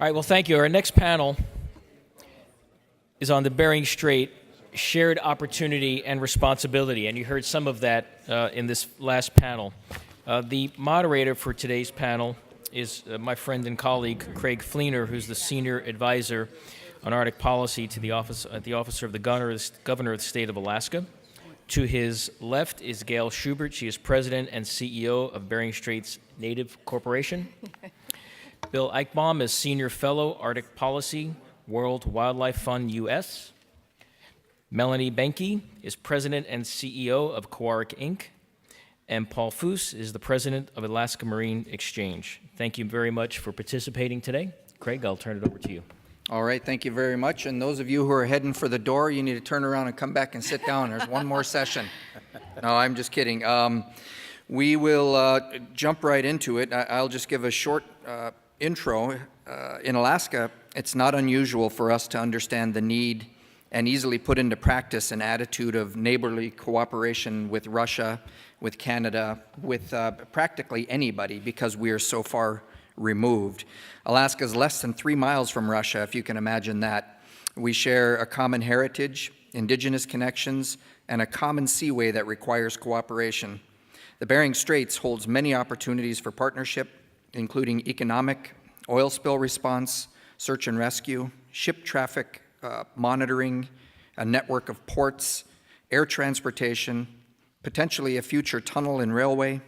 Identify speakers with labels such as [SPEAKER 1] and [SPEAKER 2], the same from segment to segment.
[SPEAKER 1] All right, well, thank you. Our next panel is on the Bering Strait, shared opportunity and responsibility, and you heard some of that in this last panel. The moderator for today's panel is my friend and colleague, Craig Fleener, who's the Senior Advisor on Arctic Policy to the Officer of the Governor of the State of Alaska. To his left is Gail Schubert. She is President and CEO of Bering Strait's Native Corporation. Bill Eichbaum is Senior Fellow, Arctic Policy, World Wildlife Fund, U.S. Melanie Banky is President and CEO of Kowarek, Inc. And Paul Foose is the President of Alaska Marine Exchange. Thank you very much for participating today. Craig, I'll turn it over to you.
[SPEAKER 2] All right, thank you very much. And those of you who are heading for the door, you need to turn around and come back and sit down. There's one more session. No, I'm just kidding. We will jump right into it. I'll just give a short intro. In Alaska, it's not unusual for us to understand the need and easily put into practice an attitude of neighborly cooperation with Russia, with Canada, with practically anybody, because we are so far removed. Alaska is less than 3 miles from Russia, if you can imagine that. We share a common heritage, indigenous connections, and a common seaway that requires cooperation. The Bering Straits holds many opportunities for partnership, including economic, oil spill response, search and rescue, ship traffic monitoring, a network of ports, air transportation, potentially a future tunnel and railway,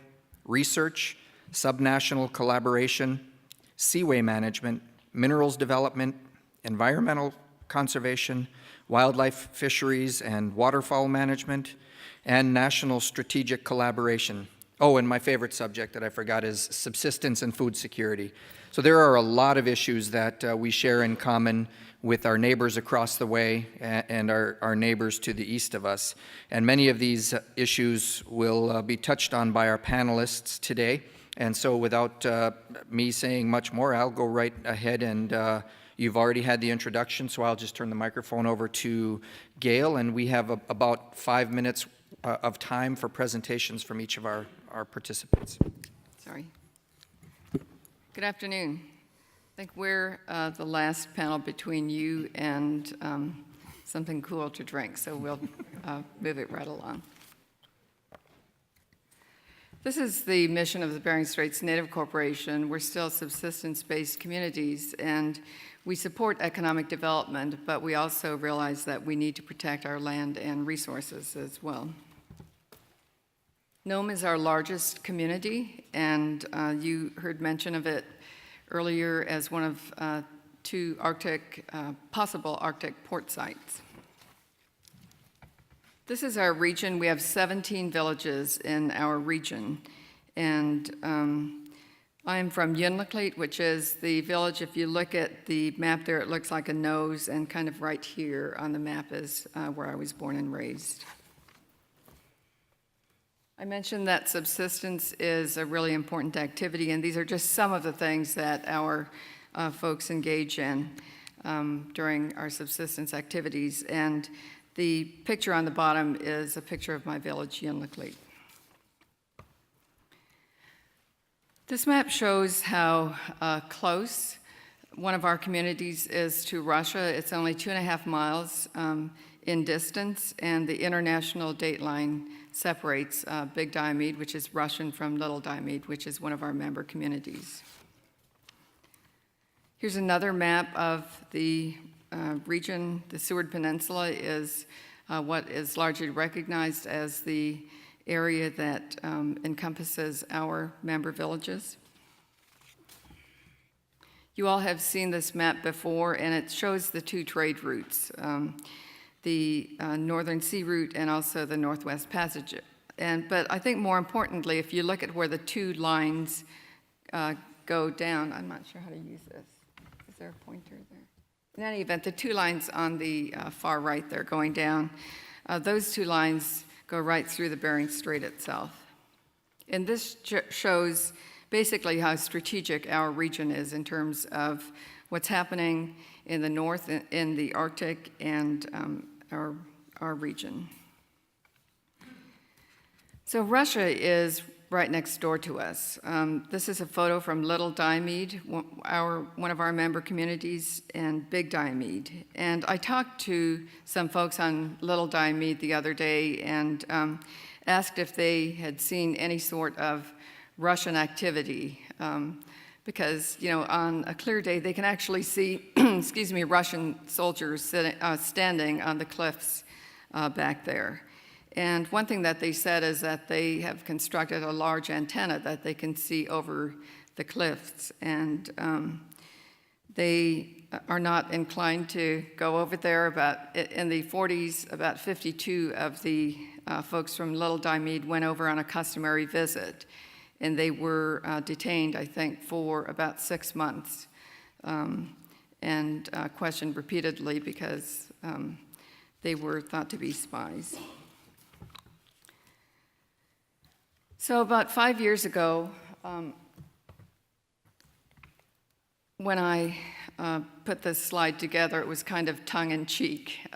[SPEAKER 2] research, subnational collaboration, seaway management, minerals development, environmental conservation, wildlife, fisheries, and waterfowl management, and national strategic collaboration. Oh, and my favorite subject that I forgot is subsistence and food security. So there are a lot of issues that we share in common with our neighbors across the way and our neighbors to the east of us. And many of these issues will be touched on by our panelists today. And so without me saying much more, I'll go right ahead, and you've already had the introduction, so I'll just turn the microphone over to Gail, and we have about 5 minutes of time for presentations from each of our participants.
[SPEAKER 3] Sorry. Good afternoon. I think we're the last panel between you and something cool to drink, so we'll move it right along. This is the mission of the Bering Straits Native Corporation. We're still subsistence-based communities, and we support economic development, but we also realize that we need to protect our land and resources as well. Nome is our largest community, and you heard mention of it earlier as one of 2 possible Arctic port sites. This is our region. We have 17 villages in our region, and I'm from Yunlakleet, which is the village. If you look at the map there, it looks like a nose, and kind of right here on the map is where I was born and raised. I mentioned that subsistence is a really important activity, and these are just some of the things that our folks engage in during our subsistence activities. And the picture on the bottom is a picture of my village, Yunlakleet. This map shows how close one of our communities is to Russia. It's only 2.5 miles in distance, and the international date line separates Big Diomede, which is Russian, from Little Diomede, which is one of our member communities. Here's another map of the region. The Seward Peninsula is what is largely recognized as the area that encompasses our member villages. You all have seen this map before, and it shows the 2 trade routes, the Northern Sea Route and also the Northwest Passage. But I think more importantly, if you look at where the 2 lines go down, I'm not sure how to use this. Is there a pointer there? In any event, the 2 lines on the far right there going down, those 2 lines go right through the Bering Strait itself. And this shows basically how strategic our region is in terms of what's happening in the north, in the Arctic, and our region. So Russia is right next door to us. This is a photo from Little Diomede, one of our member communities, and Big Diomede. And I talked to some folks on Little Diomede the other day and asked if they had seen any sort of Russian activity, because, you know, on a clear day, they can actually see, excuse me, Russian soldiers standing on the cliffs back there. And one thing that they said is that they have constructed a large antenna that they can see over the cliffs, and they are not inclined to go over there. In the 40s, about 52 of the folks from Little Diomede went over on a customary visit, and they were detained, I think, for about 6 months, and questioned repeatedly because they were thought to be spies. So about 5 years ago, when I put this slide together, it was kind of tongue-in-cheek.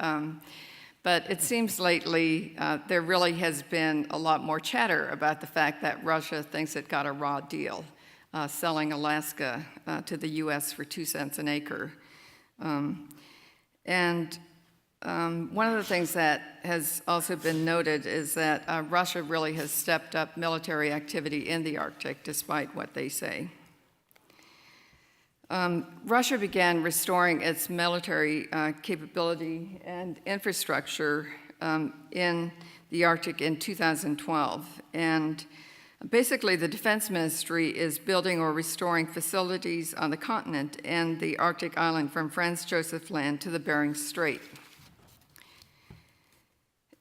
[SPEAKER 3] But it seems lately there really has been a lot more chatter about the fact that Russia thinks it got a raw deal, selling Alaska to the U.S. for 2 cents an acre. One of the things that has also been noted is that Russia really has stepped up military activity in the Arctic, despite what they say. Russia began restoring its military capability and infrastructure in the Arctic in 2012. And basically, the Defense Ministry is building or restoring facilities on the continent and the Arctic island from Franz Josef Land to the Bering Strait.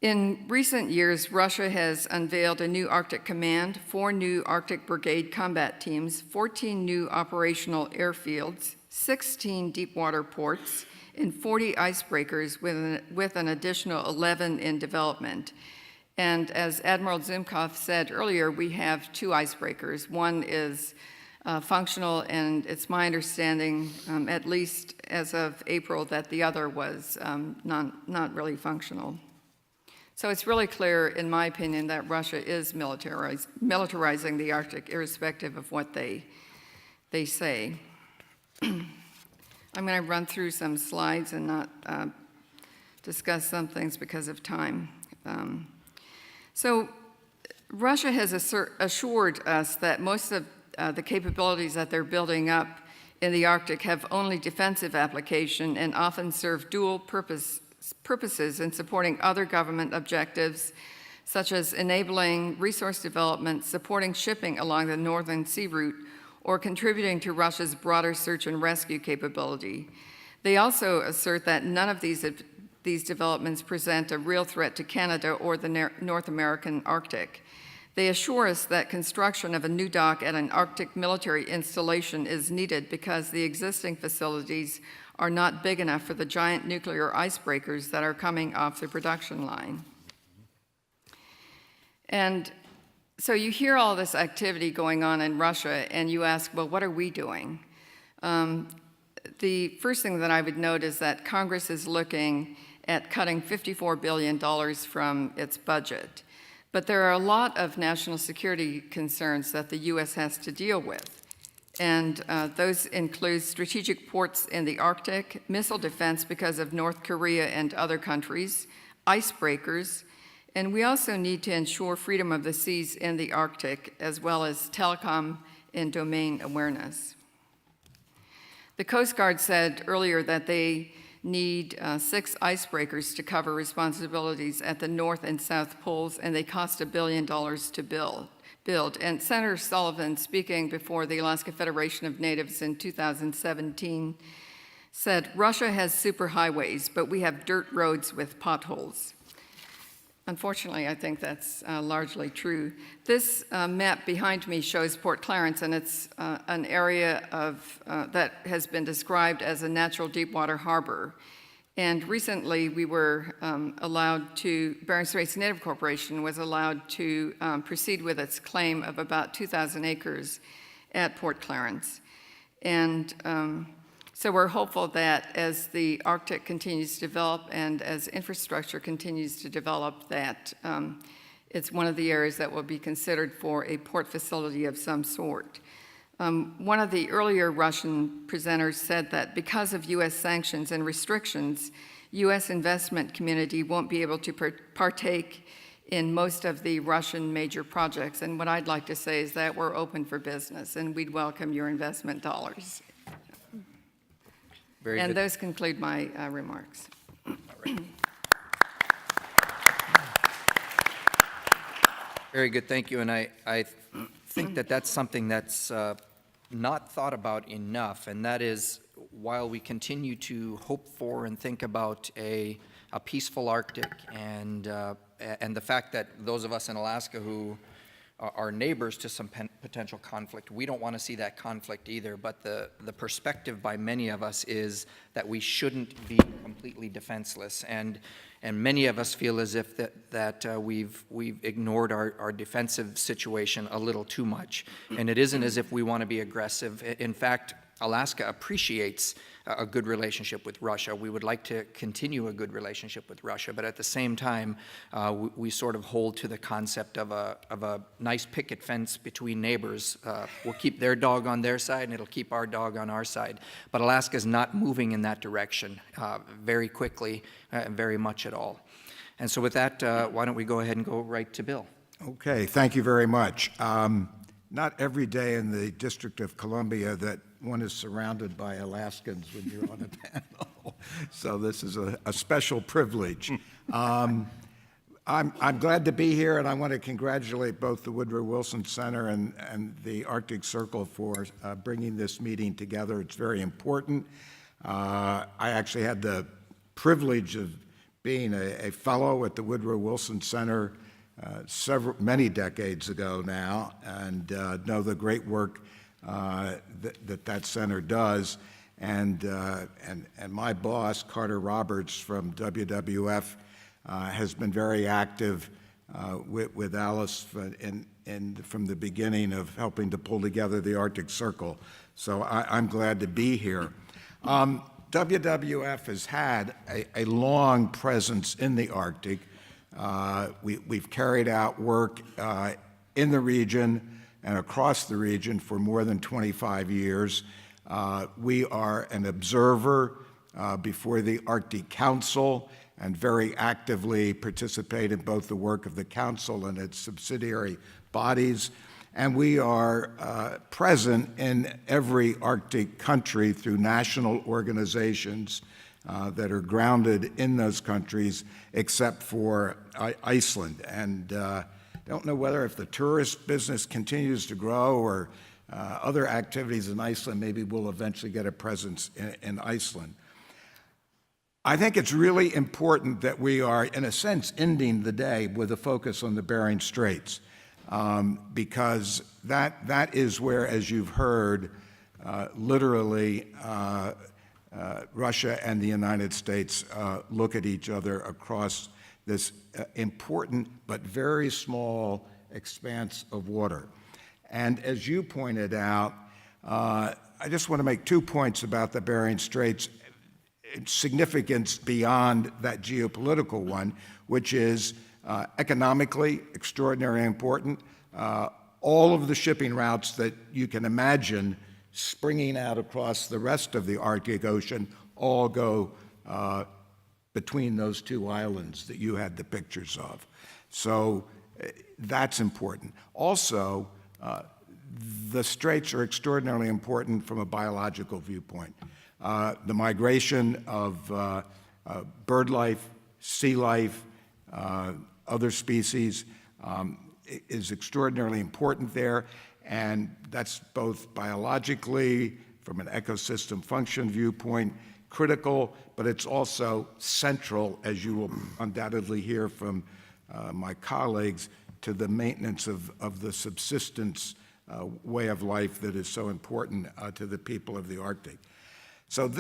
[SPEAKER 3] In recent years, Russia has unveiled a new Arctic command, 4 new Arctic Brigade combat teams, 14 new operational airfields, 16 deep-water ports, and 40 icebreakers with an additional 11 in development. And as Admiral Zimkov said earlier, we have 2 icebreakers. One is functional, and it's my understanding, at least as of April, that the other was not really functional. So it's really clear, in my opinion, that Russia is militarizing the Arctic, irrespective of what they say. I'm going to run through some slides and not discuss some things because of time. So Russia has assured us that most of the capabilities that they're building up in the Arctic have only defensive application and often serve dual purposes in supporting other government objectives, such as enabling resource development, supporting shipping along the Northern Sea Route, or contributing to Russia's broader search and rescue capability. They also assert that none of these developments present a real threat to Canada or the North American Arctic. They assure us that construction of a new dock at an Arctic military installation is needed because the existing facilities are not big enough for the giant nuclear icebreakers that are coming off the production line. And so you hear all this activity going on in Russia, and you ask, well, what are we doing? The first thing that I would note is that Congress is looking at cutting $54 billion from its budget. But there are a lot of national security concerns that the U.S. has to deal with. And those include strategic ports in the Arctic, missile defense because of North Korea and other countries, icebreakers, and we also need to ensure freedom of the seas in the Arctic, as well as telecom and domain awareness. The Coast Guard said earlier that they need 6 icebreakers to cover responsibilities at the North and South Poles, and they cost $1 billion to build. And Senator Sullivan, speaking before the Alaska Federation of Natives in 2017, said, Russia has superhighways, but we have dirt roads with potholes. Unfortunately, I think that's largely true. This map behind me shows Port Clarence, and it's an area that has been described as a natural deepwater harbor. And recently, we were Bering Straits Native Corporation was allowed to proceed with its claim of about 2,000 acres at Port Clarence. And so we're hopeful that as the Arctic continues to develop and as infrastructure continues to develop, that it's one of the areas that will be considered for a port facility of some sort. One of the earlier Russian presenters said that because of U.S. sanctions and restrictions, U.S. investment community won't be able to partake in most of the Russian major projects. And what I'd like to say is that we're open for business, and we'd welcome your investment dollars.
[SPEAKER 2] Very
[SPEAKER 3] And
[SPEAKER 2] good.
[SPEAKER 3] those conclude my remarks.
[SPEAKER 2] Very good, thank you. And I think that that's something that's not thought about enough, and that is, while we continue to hope for and think about a peaceful Arctic, and the fact that those of us in Alaska who are neighbors to some potential conflict, we don't want to see that conflict either. But the perspective by many of us is that we shouldn't be completely defenseless, and many of us feel as if we've ignored our defensive situation a little too much. And it isn't as if we want to be aggressive. In fact, Alaska appreciates a good relationship with Russia. We would like to continue a good relationship with Russia, but at the same time, we sort of hold to the concept of a nice picket fence between neighbors. We'll keep their dog on their side, and it'll keep our dog on our side. But Alaska's not moving in that direction very quickly, very much at all. And so with that, why don't we go ahead and go right to Bill?
[SPEAKER 4] Okay, thank you very much. Not every day in the District of Columbia that one is surrounded by Alaskans when you're on a panel, so this is a special privilege. I'm glad to be here, and I want to congratulate both the Woodrow Wilson Center and the Arctic Circle for bringing this meeting together. It's very important. I actually had the privilege of being a fellow at the Woodrow Wilson Center many decades ago now, and know the great work that center does. And my boss, Carter Roberts from WWF, has been very active with Alice from the beginning of helping to pull together the Arctic Circle. So I'm glad to be here. WWF has had a long presence in the Arctic. We've carried out work in the region and across the region for more than 25 years. We are an observer before the Arctic Council and very actively participate in both the work of the Council and its subsidiary bodies. And we are present in every Arctic country through national organizations that are grounded in those countries, except for Iceland. And I don't know whether if the tourist business continues to grow or other activities in Iceland, maybe we'll eventually get a presence in Iceland. I think it's really important that we are, in a sense, ending the day with a focus on the Bering Straits, because that is where, as you've heard, literally Russia and the United States look at each other across this important but very small expanse of water. And as you pointed out, I just want to make 2 points about the Bering Straits, significance beyond that geopolitical one, which is economically extraordinarily important. All of the shipping routes that you can imagine springing out across the rest of the Arctic Ocean all go between those two islands that you had the pictures of. So that's important. Also, the straits are extraordinarily important from a biological viewpoint. The migration of bird life, sea life, other species is extraordinarily important there, and that's both biologically, from an ecosystem function viewpoint, critical, but it's also central, as you will undoubtedly hear from my colleagues, to the maintenance of the subsistence way of life that is so important to the people of the Arctic. So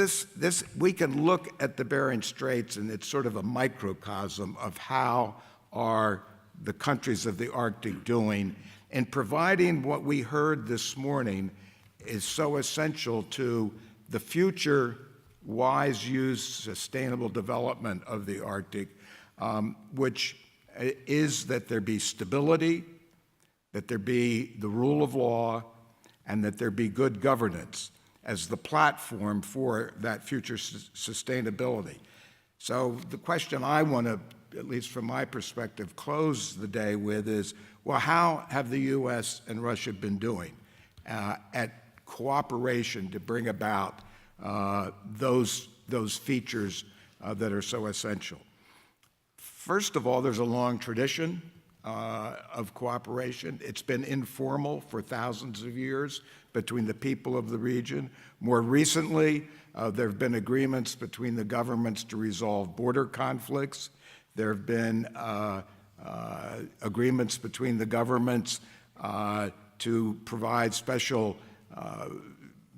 [SPEAKER 4] we can look at the Bering Straits, and it's sort of a microcosm of how are the countries of the Arctic doing, and providing what we heard this morning is so essential to the future wise use, sustainable development of the Arctic, which, is that there be stability, that there be the rule of law, and that there be good governance as the platform for that future sustainability. So the question I want to, at least from my perspective, close the day with is, well, how have the U.S. and Russia been doing at cooperation to bring about those features that are so essential? First of all, there's a long tradition of cooperation. It's been informal for thousands of years between the people of the region. More recently, there have been agreements between the governments to resolve border conflicts. There have been agreements between the governments to provide special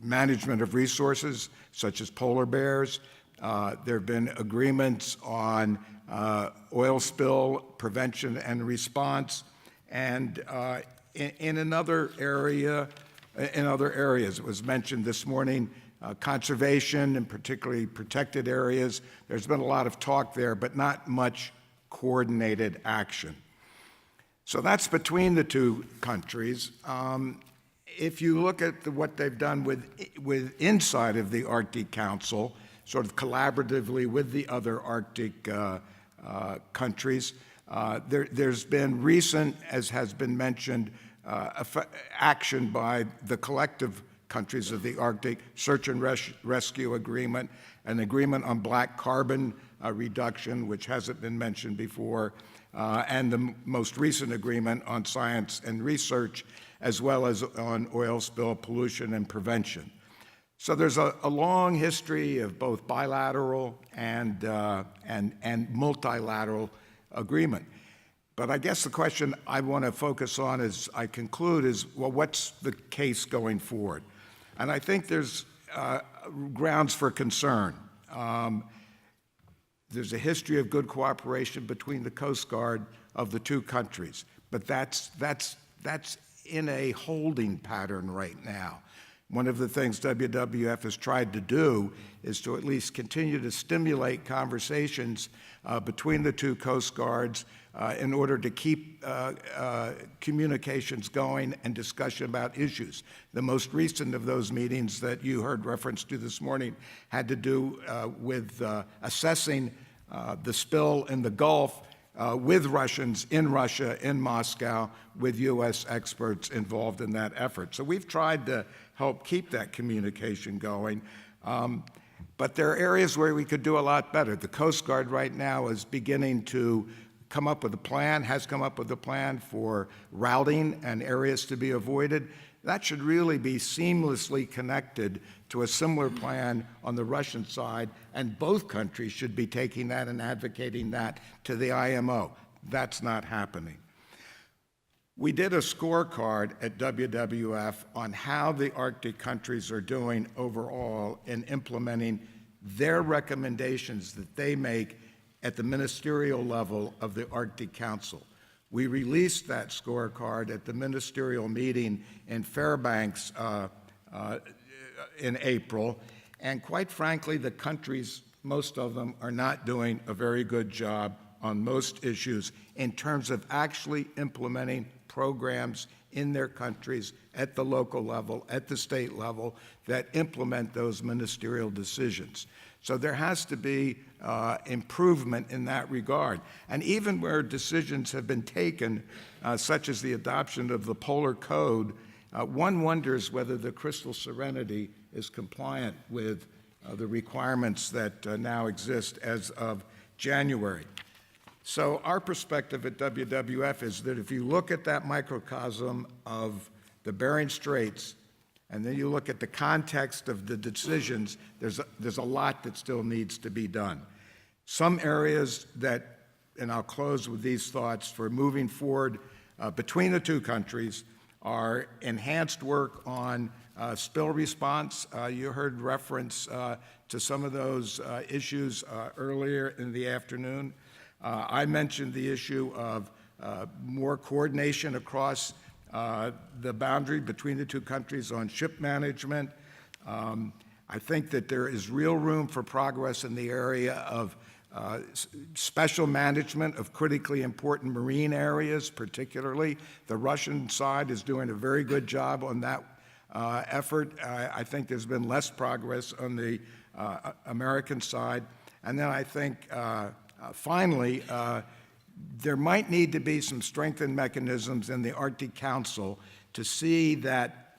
[SPEAKER 4] management of resources, such as polar bears. There have been agreements on oil spill prevention and response, and in another area, in other areas, it was mentioned this morning, conservation and particularly protected areas. There's been a lot of talk there, but not much coordinated action. So that's between the two countries. If you look at what they've done with inside of the Arctic Council, sort of collaboratively with the other Arctic countries, there's been recent, as has been mentioned, action by the collective countries of the Arctic, search and rescue agreement, an agreement on black carbon reduction, which hasn't been mentioned before, and the most recent agreement on science and research, as well as on oil spill pollution and prevention. So there's a long history of both bilateral and multilateral agreement. But I guess the question I want to focus on as I conclude is, well, what's the case going forward? And I think there's grounds for concern. There's a history of good cooperation between the Coast Guard of the two countries, but that's in a holding pattern right now. One of the things WWF has tried to do is to at least continue to stimulate conversations between the two Coast Guards in order to keep communications going and discussion about issues. The most recent of those meetings that you heard reference to this morning had to do with assessing the spill in the Gulf with Russians in Russia, in Moscow, with U.S. experts involved in that effort. So we've tried to help keep that communication going. But there are areas where we could do a lot better. The Coast Guard right now is beginning to come up with a plan, has come up with a plan for routing and areas to be avoided. That should really be seamlessly connected to a similar plan on the Russian side, and both countries should be taking that and advocating that to the IMO. That's not happening. We did a scorecard at WWF on how the Arctic countries are doing overall in implementing their recommendations that they make at the ministerial level of the Arctic Council. We released that scorecard at the ministerial meeting in Fairbanks in April, and quite frankly, the countries, most of them, are not doing a very good job on most issues in terms of actually implementing programs in their countries at the local level, at the state level, that implement those ministerial decisions. So there has to be improvement in that regard. And even where decisions have been taken, such as the adoption of the Polar Code, one wonders whether the Crystal Serenity is compliant with the requirements that now exist as of January. So our perspective at WWF is that if you look at that microcosm of the Bering Straits, and then you look at the context of the decisions, there's a lot that still needs to be done. Some areas that, and I'll close with these thoughts, for moving forward between the two countries are enhanced work on spill response. You heard reference to some of those issues earlier in the afternoon. I mentioned the issue of more coordination across the boundary between the two countries on ship management. I think that there is real room for progress in the area of special management of critically important marine areas, particularly. The Russian side is doing a very good job on that effort. I think there's been less progress on the American side. And then I think, finally, there might need to be some strengthened mechanisms in the Arctic Council to see that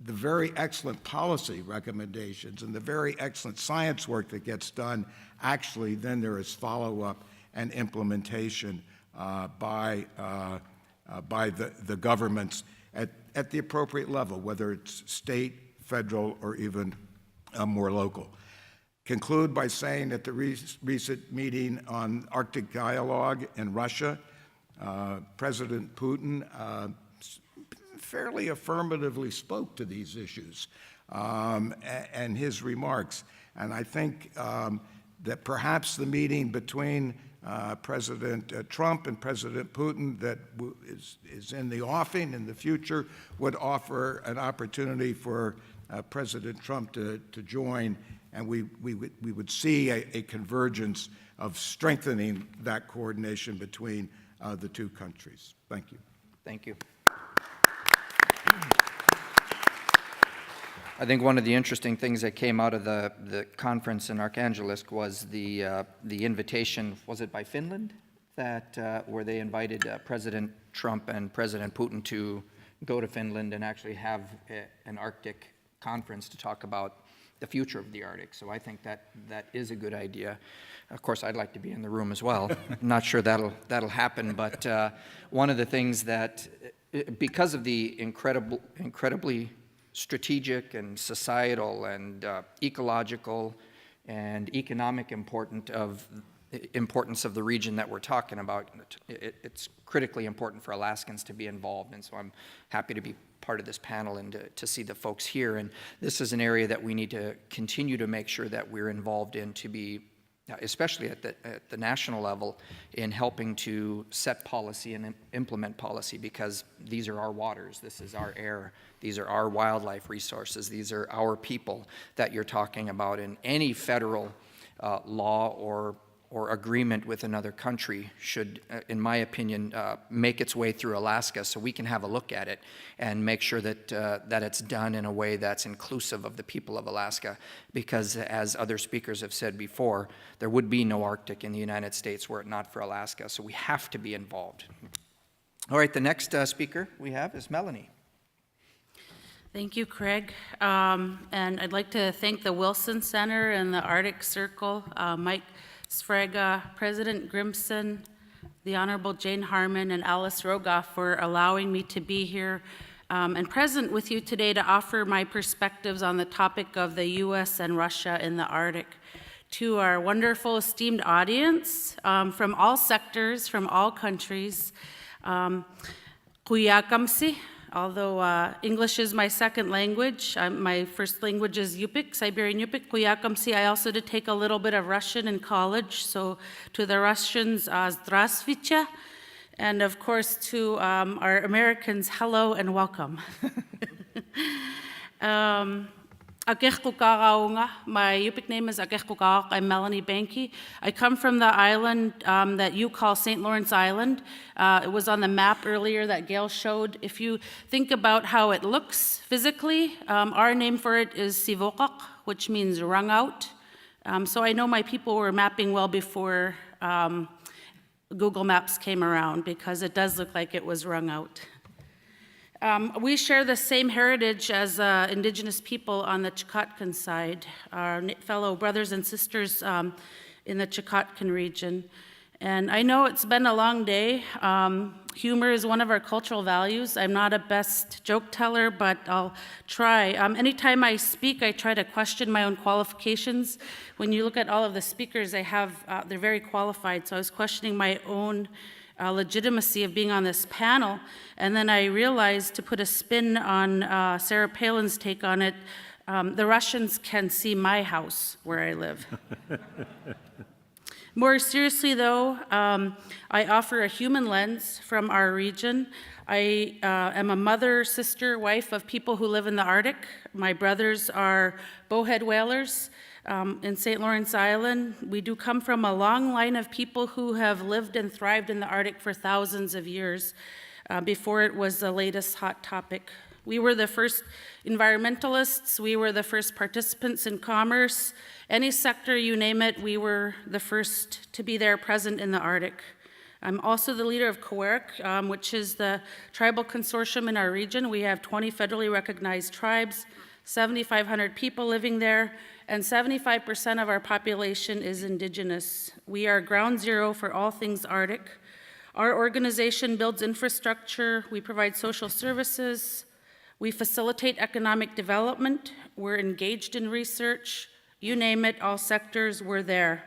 [SPEAKER 4] the very excellent policy recommendations and the very excellent science work that gets done, actually then there is follow-up and implementation by the governments at the appropriate level, whether it's state, federal, or even more local. Conclude by saying that the recent meeting on Arctic dialogue in Russia, President Putin fairly affirmatively spoke to these issues and his remarks. And I think that perhaps the meeting between President Trump and President Putin that is in the offing in the future would offer an opportunity for President Trump to join, and we would see a convergence of strengthening that coordination between the two countries. Thank you.
[SPEAKER 2] Thank you. I think one of the interesting things that came out of the conference in Arkhangelsk was the invitation, was it by Finland, that where they invited President Trump and President Putin to go to Finland and actually have an Arctic conference to talk about the future of the Arctic. So I think that is a good idea. Of course, I'd like to be in the room as well. I'm not sure that'll happen, but one of the things that, because of the incredibly strategic and societal and ecological and economic importance of the region that we're talking about, it's critically important for Alaskans to be involved. And so I'm happy to be part of this panel and to see the folks here. And this is an area that we need to continue to make sure that we're involved in, to be, especially at the national level, in helping to set policy and implement policy, because these are our waters, this is our air, these are our wildlife resources, these are our people that you're talking about. And any federal law or agreement with another country should, in my opinion, make its way through Alaska so we can have a look at it and make sure that it's done in a way that's inclusive of the people of Alaska. Because as other speakers have said before, there would be no Arctic in the United States were it not for Alaska. So we have to be involved. All right, the next speaker we have is Melanie.
[SPEAKER 5] Thank you, Craig. And I'd like to thank the Wilson Center and the Arctic Circle, Mike Sfraga, President Grimson, the Honorable Jane Harmon, and Alice Rogoff for allowing me to be here and present with you today to offer my perspectives on the topic of the U.S. and Russia in the Arctic. To our wonderful, esteemed audience from all sectors, from all countries, Kuyakamsi. Although English is my second language, my first language is Yupik, Siberian Yupik, Kuyakamsi. I also did take a little bit of Russian in college, so to the Russians, Zdravstvuyte, and of course to our Americans, hello and welcome. My Yupik name is Akekukak. I'm Melanie Banky. I come from the island that you call St. Lawrence Island. It was on the map earlier that Gail showed. If you think about how it looks physically, our name for it is Sivokak, which means wrung out. So I know my people were mapping well before Google Maps came around, because it does look like it was wrung out. We share the same heritage as indigenous people on the Chukotkin side, our fellow brothers and sisters in the Chukotkin region. And I know it's been a long day. Humor is one of our cultural values. I'm not a best joke teller, but I'll try. Anytime I speak, I try to question my own qualifications. When you look at all of the speakers I have, they're very qualified. So I was questioning my own legitimacy of being on this panel, and then I realized, to put a spin on Sarah Palin's take on it, the Russians can see my house where I live. More seriously though, I offer a human lens from our region. I am a mother, sister, wife of people who live in the Arctic. My brothers are bowhead whalers. in St. Lawrence Island. We do come from a long line of people who have lived and thrived in the Arctic for thousands of years before it was the latest hot topic. We were the first environmentalists, we were the first participants in commerce. Any sector, you name it, we were the first to be there present in the Arctic. I'm also the leader of COERC, which is the tribal consortium in our region. We have 20 federally recognized tribes, 7,500 people living there, and 75% of our population is indigenous. We are ground zero for all things Arctic. Our organization builds infrastructure, we provide social services, we facilitate economic development, we're engaged in research, you name it, all sectors, we're there.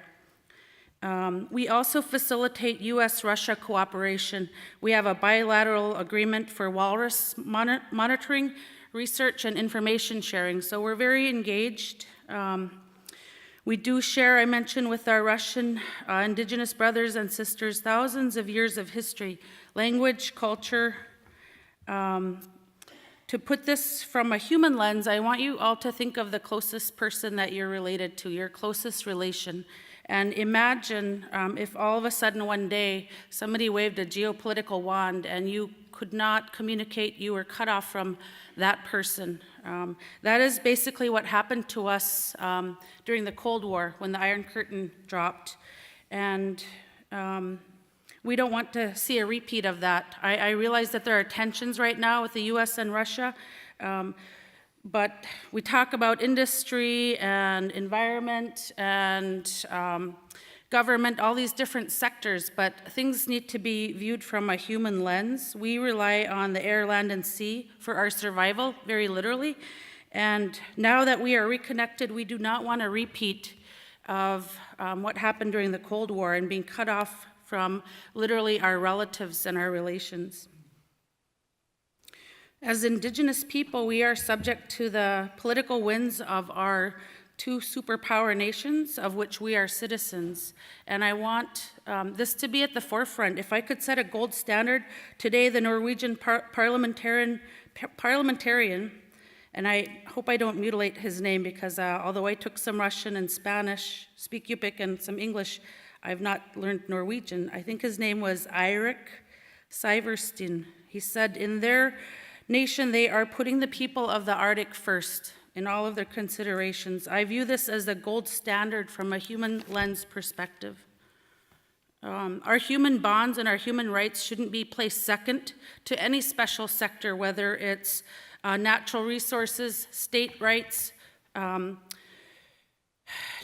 [SPEAKER 5] We also facilitate U.S.-Russia cooperation. We have a bilateral agreement for walrus monitoring, research, and information sharing, so we're very engaged. We do share, I mentioned, with our Russian indigenous brothers and sisters thousands of years of history, language, culture. To put this from a human lens, I want you all to think of the closest person that you're related to, your closest relation. And imagine if all of a sudden one day somebody waved a geopolitical wand and you could not communicate, you were cut off from that person. That is basically what happened to us during the Cold War when the Iron Curtain dropped. And we don't want to see a repeat of that. I realize that there are tensions right now with the US and Russia, but we talk about industry and environment and government, all these different sectors, but things need to be viewed from a human lens. We rely on the air, land, and sea for our survival, very literally. And now that we are reconnected, we do not want a repeat of what happened during the Cold War and being cut off from literally our relatives and our relations. As Indigenous people, we are subject to the political winds of our two superpower nations, of which we are citizens. And I want this to be at the forefront. If I could set a gold standard, today the Norwegian parliamentarian, and I hope I don't mutilate his name because although I took some Russian and Spanish, speak Yupik and some English, I've not learned Norwegian. I think his name was Eirik Syversten. He said in their nation, they are putting the people of the Arctic first in all of their considerations. I view this as the gold standard from a human lens perspective. Our human bonds and our human rights shouldn't be placed second to any special sector, whether it's natural resources, state rights,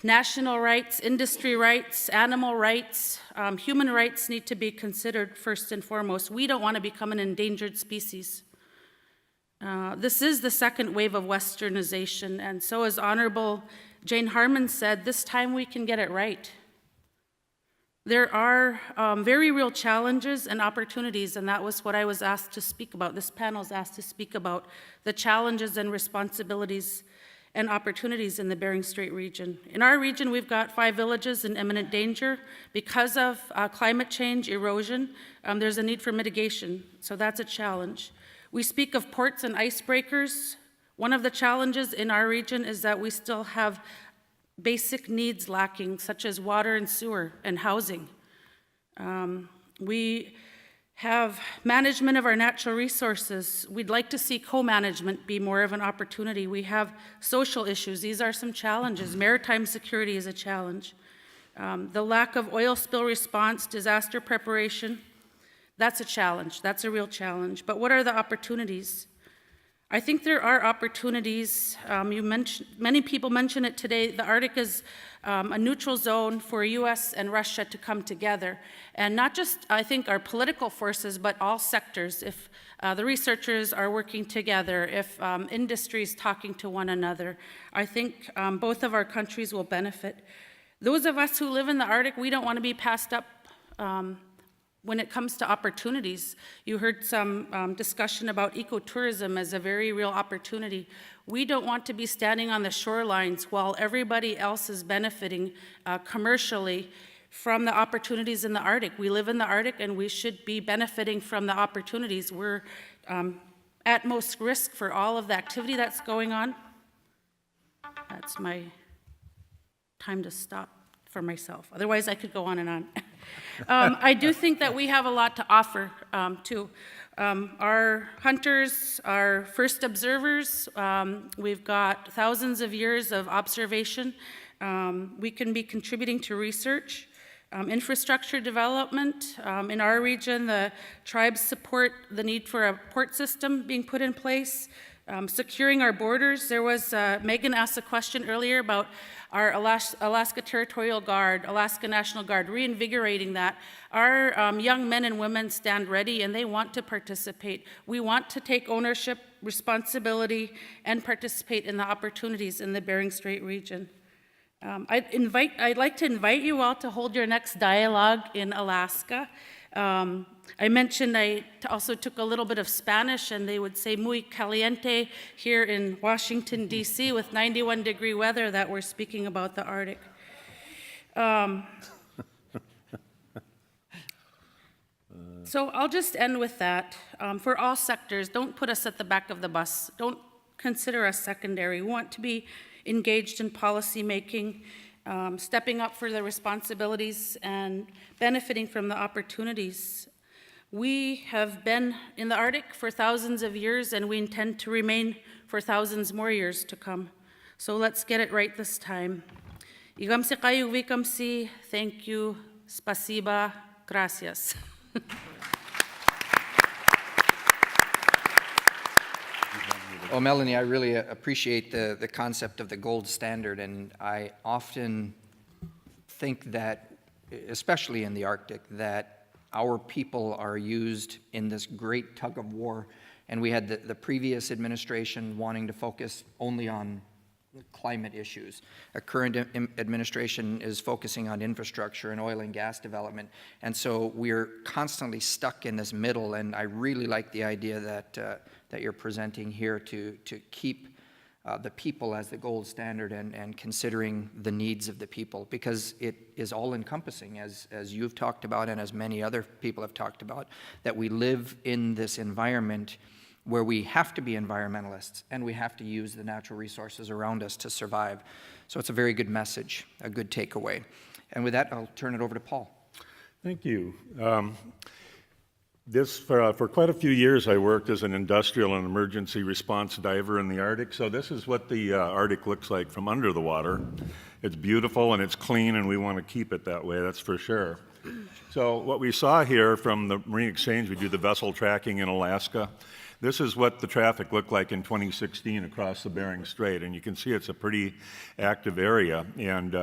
[SPEAKER 5] national rights, industry rights, animal rights. Human rights need to be considered first and foremost. We don't want to become an endangered species. This is the second wave of westernization, and so as Honorable Jane Harman said, this time we can get it right. There are very real challenges and opportunities, and that was what I was asked to speak about. This panel is asked to speak about the challenges and responsibilities and opportunities in the Bering Strait region. In our region, we've got 5 villages in imminent danger. Because of climate change, erosion, there's a need for mitigation, so that's a challenge. We speak of ports and icebreakers. One of the challenges in our region is that we still have basic needs lacking, such as water and sewer and housing. We have management of our natural resources. We'd like to see co-management be more of an opportunity. We have social issues. These are some challenges. Maritime security is a challenge. The lack of oil spill response, disaster preparation, that's a challenge. That's a real challenge. But what are the opportunities? I think there are opportunities. Many people mention it today. The Arctic is a neutral zone for US and Russia to come together. And not just, I think, our political forces, but all sectors. If the researchers are working together, if industry is talking to one another, I think both of our countries will benefit. Those of us who live in the Arctic, we don't want to be passed up when it comes to opportunities. You heard some discussion about ecotourism as a very real opportunity. We don't want to be standing on the shorelines while everybody else is benefiting commercially from the opportunities in the Arctic. We live in the Arctic and we should be benefiting from the opportunities. We're at most risk for all of the activity that's going on. That's my time to stop for myself. Otherwise, I could go on and on. I do think that we have a lot to offer too. Our hunters are first observers. We've got thousands of years of observation. We can be contributing to research, infrastructure development. In our region, the tribes support the need for a port system being put in place, securing our borders. There was, Megan asked a question earlier about our Alaska Territorial Guard, Alaska National Guard, reinvigorating that. Our young men and women stand ready and they want to participate. We want to take ownership, responsibility, and participate in the opportunities in the Bering Strait region. I'd like to invite you all to hold your next dialogue in Alaska. I mentioned I also took a little bit of Spanish, and they would say muy caliente here in Washington, D.C., with 91-degree weather, that we're speaking about the Arctic. So I'll just end with that. For all sectors, don't put us at the back of the bus. Don't consider us secondary. We want to be engaged in policy making, stepping up for the responsibilities and benefiting from the opportunities. We have been in the Arctic for thousands of years, and we intend to remain for thousands more years to come. So let's get it right this time. Igamsi kayo wikamsi, thank you, spasiba, gracias.
[SPEAKER 2] Well, Melanie, I really appreciate the concept of the gold standard, and I often think that, especially in the Arctic, that our people are used in this great tug of war. And we had the previous administration wanting to focus only on climate issues. A current administration is focusing on infrastructure and oil and gas development. And so we're constantly stuck in this middle, and I really like the idea that you're presenting here to keep the people as the gold standard and considering the needs of the people, because it is all-encompassing, as you've talked about and as many other people have talked about, that we live in this environment where we have to be environmentalists and we have to use the natural resources around us to survive. So it's a very good message, a good takeaway. And with that, I'll turn it over to Paul.
[SPEAKER 6] Thank you. For quite a few years, I worked as an industrial and emergency response diver in the Arctic. So this is what the Arctic looks like from under the water. It's beautiful and it's clean, and we want to keep it that way, that's for sure. So what we saw here from the Marine Exchange, we do the vessel tracking in Alaska. This is what the traffic looked like in 2016 across the Bering Strait, and you can see it's a pretty active area. And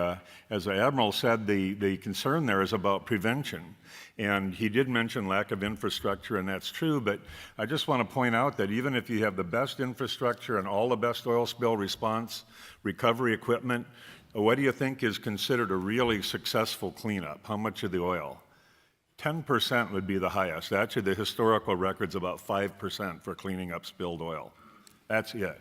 [SPEAKER 6] as the Admiral said, the concern there is about prevention. And he did mention lack of infrastructure, and that's true, but I just want to point out that even if you have the best infrastructure and all the best oil spill response, recovery equipment, what do you think is considered a really successful cleanup? How much of the oil? 10% would be the highest. Actually, the historical record's about 5% for cleaning up spilled oil. That's it.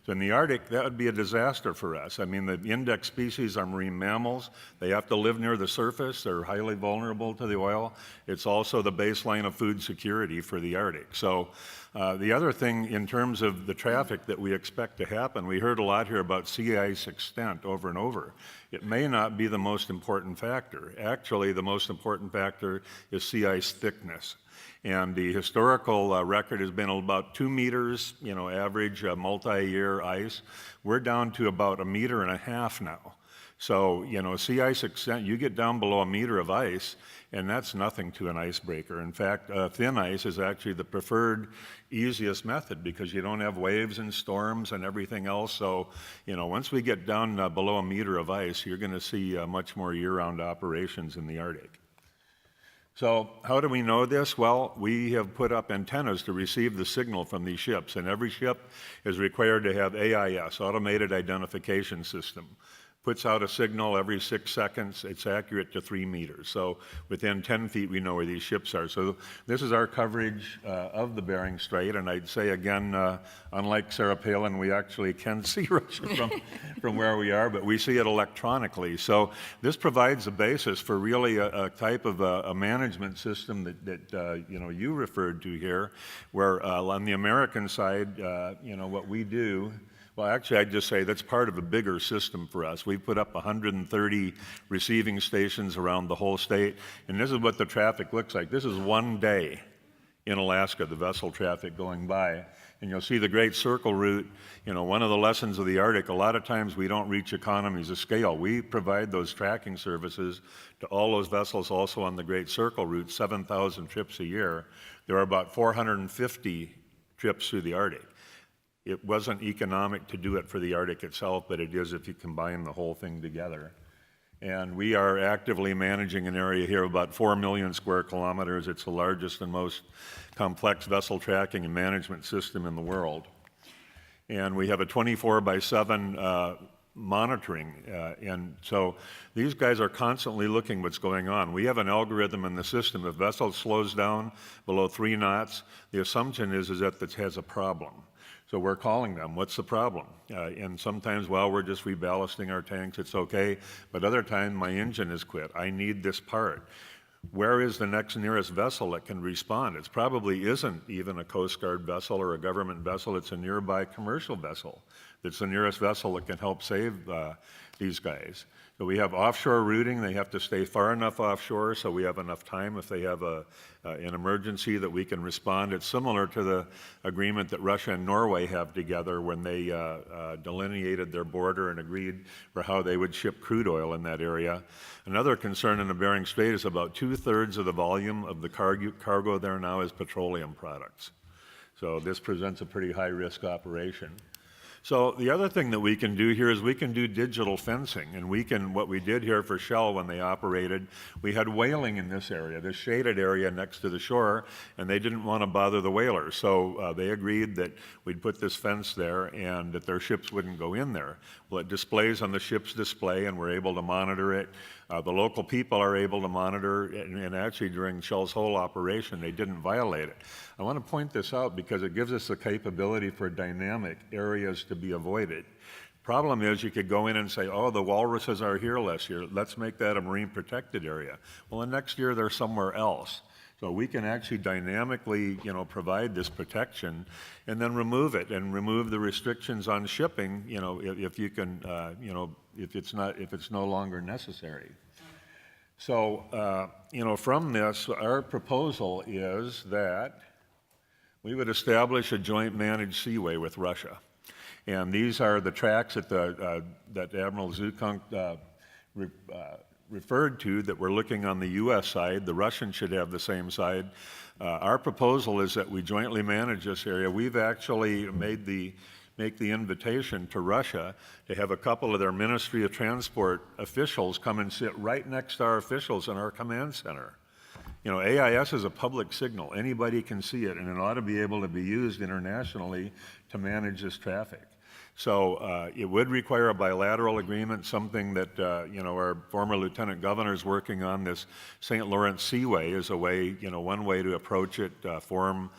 [SPEAKER 6] So in the Arctic, that would be a disaster for us. I mean, the index species are marine mammals. They have to live near the surface. They're highly vulnerable to the oil. It's also the baseline of food security for the Arctic. So the other thing in terms of the traffic that we expect to happen, we heard a lot here about sea ice extent over and over. It may not be the most important factor. Actually, the most important factor is sea ice thickness. And the historical record has been about 2 meters, average multi-year ice. We're down to about 1.5 meters now. So, sea ice extent, you get down below 1 meter of ice, and that's nothing to an icebreaker. In fact, thin ice is actually the preferred, easiest method because you don't have waves and storms and everything else. So, once we get down below 1 meter of ice, you're going to see much more year-round operations in the Arctic. So how do we know this? Well, we have put up antennas to receive the signal from these ships, and every ship is required to have AIS, Automated Identification System. Puts out a signal every 6 seconds. It's accurate to 3 meters. So within 10 feet, we know where these ships are. So this is our coverage of the Bering Strait. And I'd say, again, unlike Sarah Palin, we actually can see Russia from where we are, but we see it electronically. So this provides a basis for really a type of a management system that you referred to here, where on the American side, what we do, Well, actually, I'd just say that's part of a bigger system for us. We've put up 130 receiving stations around the whole state, and this is what the traffic looks like. This is one day in Alaska, the vessel traffic going by. And you'll see the Great Circle route. You know, one of the lessons of the Arctic, a lot of times we don't reach economies of scale. We provide those tracking services to all those vessels also on the Great Circle route, 7,000 trips a year. There are about 450 trips through the Arctic. It wasn't economic to do it for the Arctic itself, but it is if you combine the whole thing together. And we are actively managing an area here of about 4 million square kilometers. It's the largest and most complex vessel tracking and management system in the world. And we have a 24/7 monitoring. And so these guys are constantly looking what's going on. We have an algorithm in the system. If vessel slows down below 3 knots, the assumption is that it has a problem. So we're calling them, what's the problem? And sometimes, well, we're just reballasting our tanks, it's okay. But other times, my engine has quit. I need this part. Where is the next nearest vessel that can respond? It probably isn't even a Coast Guard vessel or a government vessel. It's a nearby commercial vessel. It's the nearest vessel that can help save these guys. So we have offshore routing. They have to stay far enough offshore so we have enough time if they have an emergency that we can respond. It's similar to the agreement that Russia and Norway have together when they delineated their border and agreed for how they would ship crude oil in that area. Another concern in the Bering Strait is about 2/3 of the volume of the cargo there now is petroleum products. So this presents a pretty high-risk operation. So the other thing that we can do here is we can do digital fencing, and what we did here for Shell when they operated, we had whaling in this area, this shaded area next to the shore, and they didn't want to bother the whalers. So they agreed that we'd put this fence there and that their ships wouldn't go in there. Well, it displays on the ship's display, and we're able to monitor it. The local people are able to monitor, and actually during Shell's whole operation, they didn't violate it. I want to point this out because it gives us the capability for dynamic areas to be avoided. Problem is, you could go in and say, oh, the walruses are here last year. Let's make that a marine protected area. Well, the next year they're somewhere else. So we can actually dynamically, provide this protection and then remove it and remove the restrictions on shipping, if you can, if it's no longer necessary. So, from this, our proposal is that we would establish a joint managed seaway with Russia. And these are the tracks that Admiral Zukunk referred to that we're looking on the U.S. side. The Russians should have the same side. Our proposal is that we jointly manage this area. We've actually make the invitation to Russia to have a couple of their Ministry of Transport officials come and sit right next to our officials in our command center. AIS is a public signal. Anybody can see it, and it ought to be able to be used internationally to manage this traffic. So it would require a bilateral agreement, something that our former lieutenant governor is working on. This St. Lawrence Seaway is a way, one way to approach it, form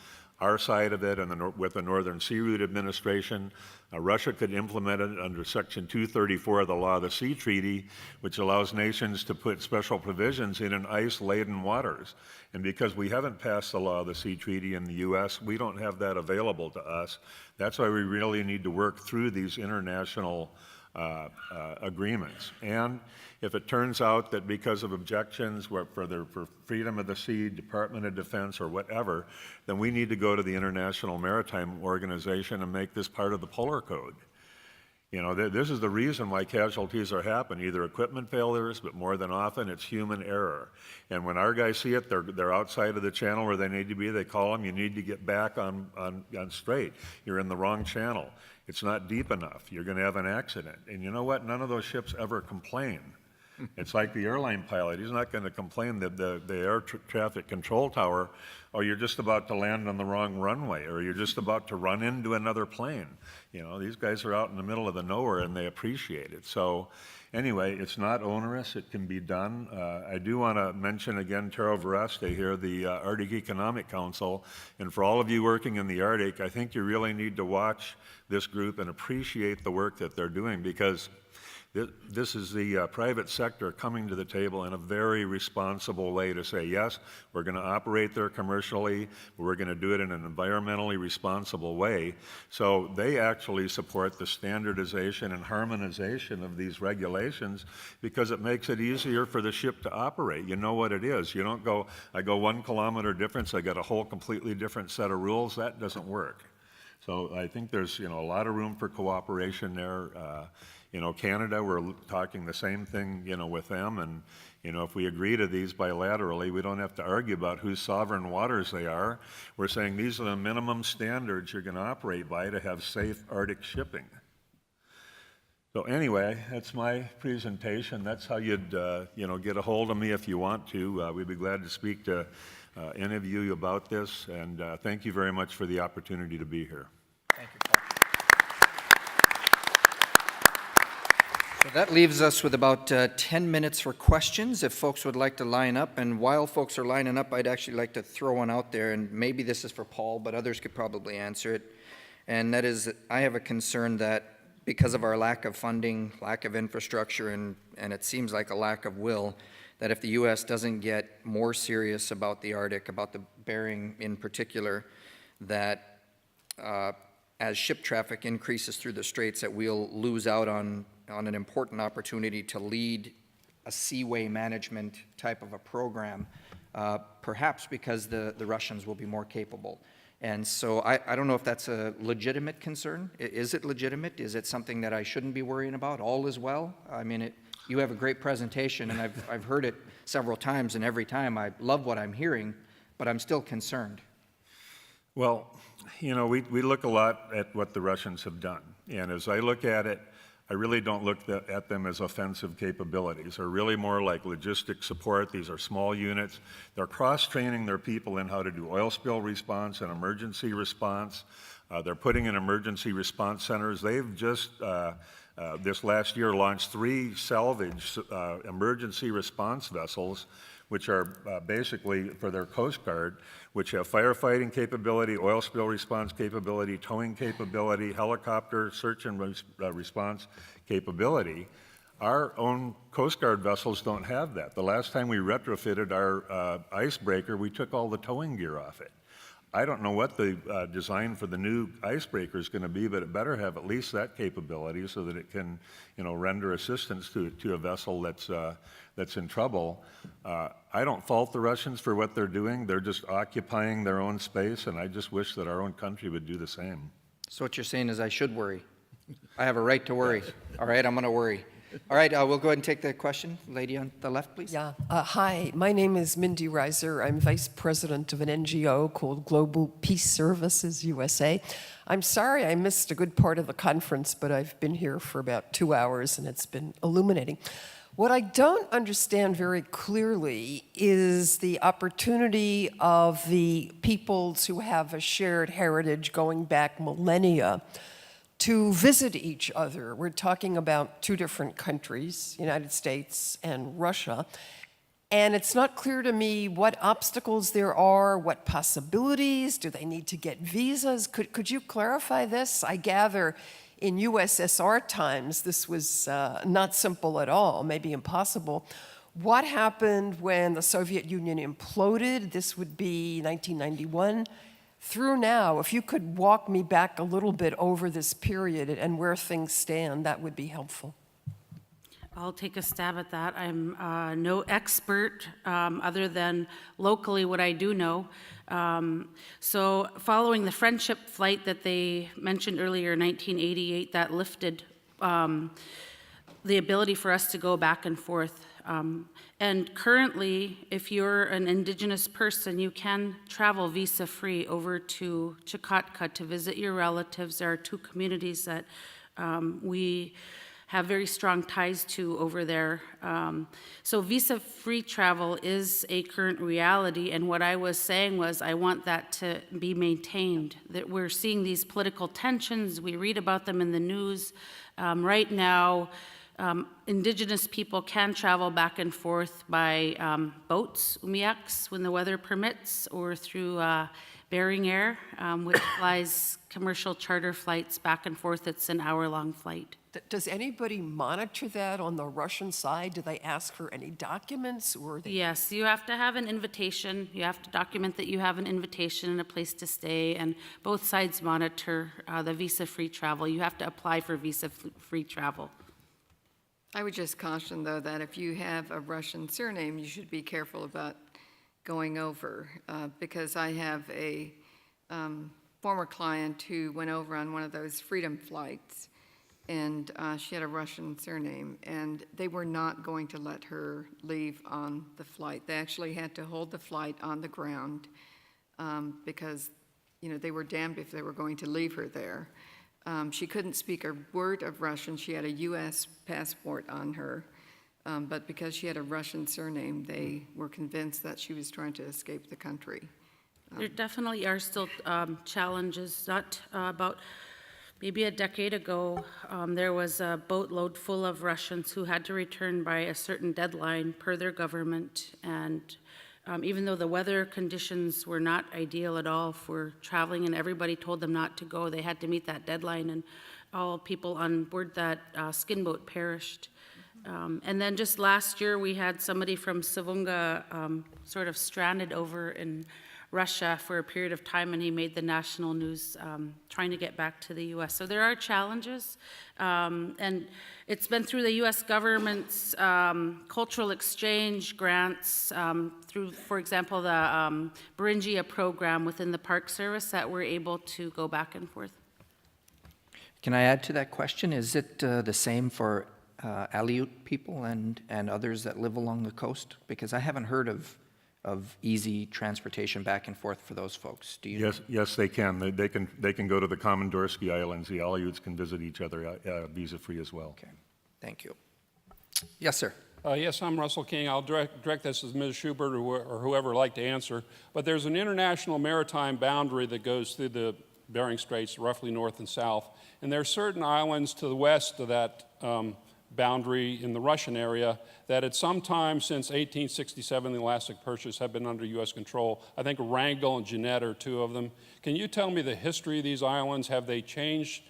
[SPEAKER 6] our side of it and with the Northern Sea Route Administration. Russia could implement it under Section 234 of the Law of the Sea Treaty, which allows nations to put special provisions in ice-laden waters. And because we haven't passed the Law of the Sea Treaty in the U.S., we don't have that available to us. That's why we really need to work through these international agreements. And if it turns out that because of objections for freedom of the sea, Department of Defense, or whatever, then we need to go to the International Maritime Organization and make this part of the Polar Code. This is the reason why casualties are happening, either equipment failures, but more than often it's human error. And when our guys see it, they're outside of the channel where they need to be. They call them, you need to get back on straight. You're in the wrong channel. It's not deep enough. You're going to have an accident. And you know what? None of those ships ever complain. It's like the airline pilot. He's not going to complain that the air traffic control tower, oh, you're just about to land on the wrong runway, or you're just about to run into another plane. These guys are out in the middle of the nowhere, and they appreciate it. So anyway, it's not onerous. It can be done. I do want to mention again Taro Vereste here, the Arctic Economic Council. And for all of you working in the Arctic, I think you really need to watch this group and appreciate the work that they're doing, because This is the private sector coming to the table in a very responsible way to say, yes, we're going to operate there commercially, but we're going to do it in an environmentally responsible way. So they actually support the standardization and harmonization of these regulations because it makes it easier for the ship to operate. You know what it is. You don't go, I go 1 kilometer difference, I got a whole completely different set of rules. That doesn't work. So I think there's, a lot of room for cooperation there. Canada, we're talking the same thing, with them, and, if we agree to these bilaterally, we don't have to argue about whose sovereign waters they are. We're saying these are the minimum standards you're going to operate by to have safe Arctic shipping. So anyway, that's my presentation. That's how you'd, get a hold of me if you want to. We'd be glad to speak to any of you about this, and thank you very much for the opportunity to be here.
[SPEAKER 2] Thank you, Paul. So that leaves us with about 10 minutes for questions, if folks would like to line up. And while folks are lining up, I'd actually like to throw one out there, and maybe this is for Paul, but others could probably answer it. And that is, I have a concern that because of our lack of funding, lack of infrastructure, and it seems like a lack of will, that if the U.S. doesn't get more serious about the Arctic, about the Bering in particular, that as ship traffic increases through the straits, that we'll lose out on an important opportunity to lead a seaway management type of a program, perhaps because the Russians will be more capable. And so I don't know if that's a legitimate concern. Is it legitimate? Is it something that I shouldn't be worrying about? All is well? I mean, you have a great presentation, and I've heard it several times, and every time I love what I'm hearing, but I'm still concerned.
[SPEAKER 6] Well, we look a lot at what the Russians have done. And as I look at it, I really don't look at them as offensive capabilities. They're really more like logistic support. These are small units. They're cross-training their people in how to do oil spill response and emergency response. They're putting in emergency response centers. They've just, this last year, launched 3 salvage emergency response vessels, which are basically for their Coast Guard, which have firefighting capability, oil spill response capability, towing capability, helicopter search and response capability. Our own Coast Guard vessels don't have that. The last time we retrofitted our icebreaker, we took all the towing gear off it. I don't know what the design for the new icebreaker is going to be, but it better have at least that capability so that it can, render assistance to a vessel that's in trouble. I don't fault the Russians for what they're doing. They're just occupying their own space, and I just wish that our own country would do the same.
[SPEAKER 2] So what you're saying is I should worry. I have a right to worry. All right, I'm going to worry. All right, we'll go ahead and take the question. Lady on the left, please.
[SPEAKER 7] Yeah. Hi, my name is Mindy Reiser. I'm vice president of an NGO called Global Peace Services USA. I'm sorry I missed a good part of the conference, but I've been here for about 2 hours, and it's been illuminating. What I don't understand very clearly is the opportunity of the peoples who have a shared heritage going back millennia to visit each other. We're talking about 2 different countries, United States and Russia, and it's not clear to me what obstacles there are, what possibilities, do they need to get visas? Could you clarify this? I gather in USSR times this was not simple at all, maybe impossible. What happened when the Soviet Union imploded? This would be 1991. Through now, if you could walk me back a little bit over this period and where things stand, that would be helpful.
[SPEAKER 5] I'll take a stab at that. I'm no expert other than locally what I do know. So following the Friendship flight that they mentioned earlier in 1988, that lifted the ability for us to go back and forth. And currently, if you're an indigenous person, you can travel visa-free over to Chukotka to visit your relatives. There are 2 communities that we have very strong ties to over there. So visa-free travel is a current reality, and what I was saying was I want that to be maintained, that we're seeing these political tensions, we read about them in the news. Right now, indigenous people can travel back and forth by boats, umiaks, when the weather permits, or through Bering Air, which flies commercial charter flights back and forth. It's an hour-long flight.
[SPEAKER 7] Does anybody monitor that on the Russian side? Do they ask for any documents or they?
[SPEAKER 5] Yes, you have to have an invitation. You have to document that you have an invitation and a place to stay, and both sides monitor the visa-free travel. You have to apply for visa-free travel.
[SPEAKER 3] I would just caution, though, that if you have a Russian surname, you should be careful about going over, because I have a former client who went over on one of those freedom flights, and she had a Russian surname, and they were not going to let her leave on the flight. They actually had to hold the flight on the ground because, you know, they were damned if they were going to leave her there. She couldn't speak a word of Russian. She had a U.S. passport on her, but because she had a Russian surname, they were convinced that she was trying to escape the country.
[SPEAKER 5] There definitely are still challenges. Not about maybe a decade ago, there was a boatload full of Russians who had to return by a certain deadline per their government, and even though the weather conditions were not ideal at all for traveling and everybody told them not to go, they had to meet that deadline, and all people on board that skin boat perished. And then just last year, we had somebody from Savunga sort of stranded over in Russia for a period of time, and he made the national news trying to get back to the U.S. So there are challenges, and it's been through the U.S. government's cultural exchange grants, through, for example, the Beringia program within the Park Service, that we're able to go back and forth.
[SPEAKER 2] Can I add to that question? Is it the same for Aleut people and others that live along the coast? Because I haven't heard of easy transportation back and forth for those folks. Do you?
[SPEAKER 6] Yes, they can. They can go to the Komandorsky Islands. The Aleuts can visit each other visa-free as well.
[SPEAKER 2] Okay, thank you. Yes, sir.
[SPEAKER 8] Yes, I'm Russell King. I'll direct this as Ms. Schubert or whoever would like to answer. But there's an international maritime boundary that goes through the Bering Straits, roughly north and south. And there are certain islands to the west of that boundary in the Russian area that at some time since 1867, the Elastic Purchase, have been under U.S. control. I think Wrangel and Jeanette are two of them. Can you tell me the history of these islands? Have they changed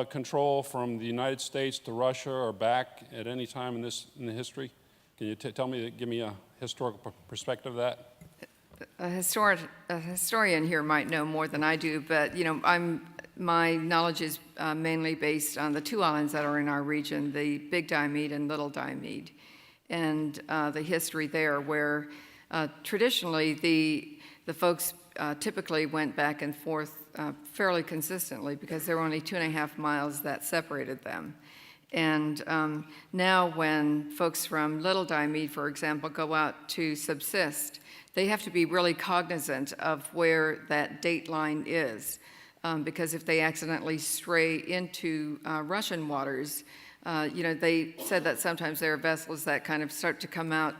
[SPEAKER 8] control from the United States to Russia or back at any time in the history? Can you tell me, give me a historical perspective of that?
[SPEAKER 3] A historian here might know more than I do, but you know, my knowledge is mainly based on the two islands that are in our region, the Big Diomede and Little Diomede, and the history there, where traditionally the folks typically went back and forth fairly consistently because there were only 2.5 miles that separated them. And now when folks from Little Diomede, for example, go out to subsist, they have to be really cognizant of where that date line is. Because if they accidentally stray into Russian waters, you know, they said that sometimes there are vessels that kind of start to come out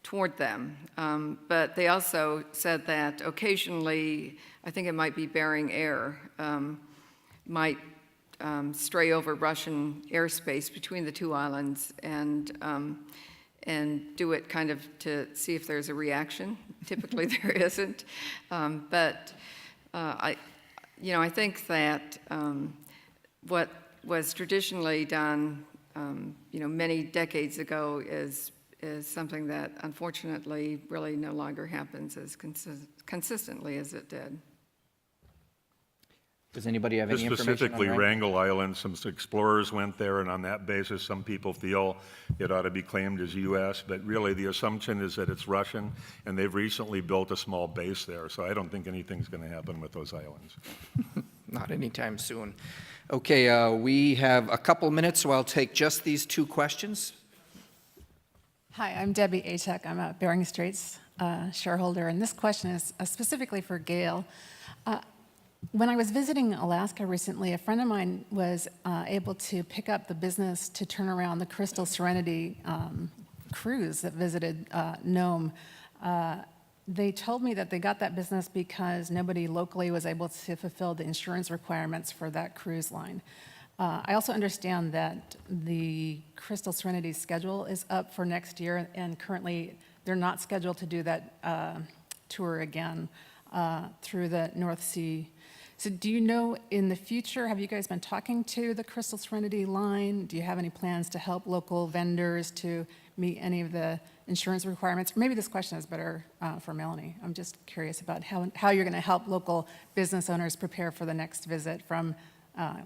[SPEAKER 3] toward them. But they also said that occasionally, I think it might be Bering Air, might stray over Russian airspace between the two islands and do it kind of to see if there's a reaction. Typically there isn't. But I think that what was traditionally done, many decades ago is something that unfortunately really no longer happens as consistently as it did.
[SPEAKER 2] Does anybody have any information on
[SPEAKER 6] Specifically,
[SPEAKER 2] Wrangel?
[SPEAKER 6] Wrangel Island, some explorers went there, and on that basis, some people feel it ought to be claimed as U.S., but really the assumption is that it's Russian, and they've recently built a small base there, so I don't think anything's going to happen with those islands.
[SPEAKER 2] Not anytime soon. Okay, we have a couple minutes, so I'll take just these two questions.
[SPEAKER 9] Hi, I'm Debbie Atek. I'm a Bering Straits shareholder, and this question is specifically for Gail. When I was visiting Alaska recently, a friend of mine was able to pick up the business to turn around the Crystal Serenity cruise that visited Nome. They told me that they got that business because nobody locally was able to fulfill the insurance requirements for that cruise line. I also understand that the Crystal Serenity schedule is up for next year, and currently they're not scheduled to do that tour again. through the North Sea. So do you know in the future, have you guys been talking to the Crystal Serenity line? Do you have any plans to help local vendors to meet any of the insurance requirements? Maybe this question is better for Melanie. I'm just curious about how you're going to help local business owners prepare for the next visit from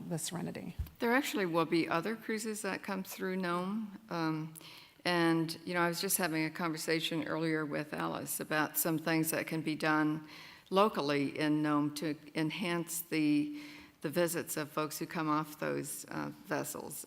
[SPEAKER 9] the Serenity.
[SPEAKER 3] There actually will be other cruises that come through Nome. And, you know, I was just having a conversation earlier with Alice about some things that can be done locally in Nome to enhance the visits of folks who come off those vessels.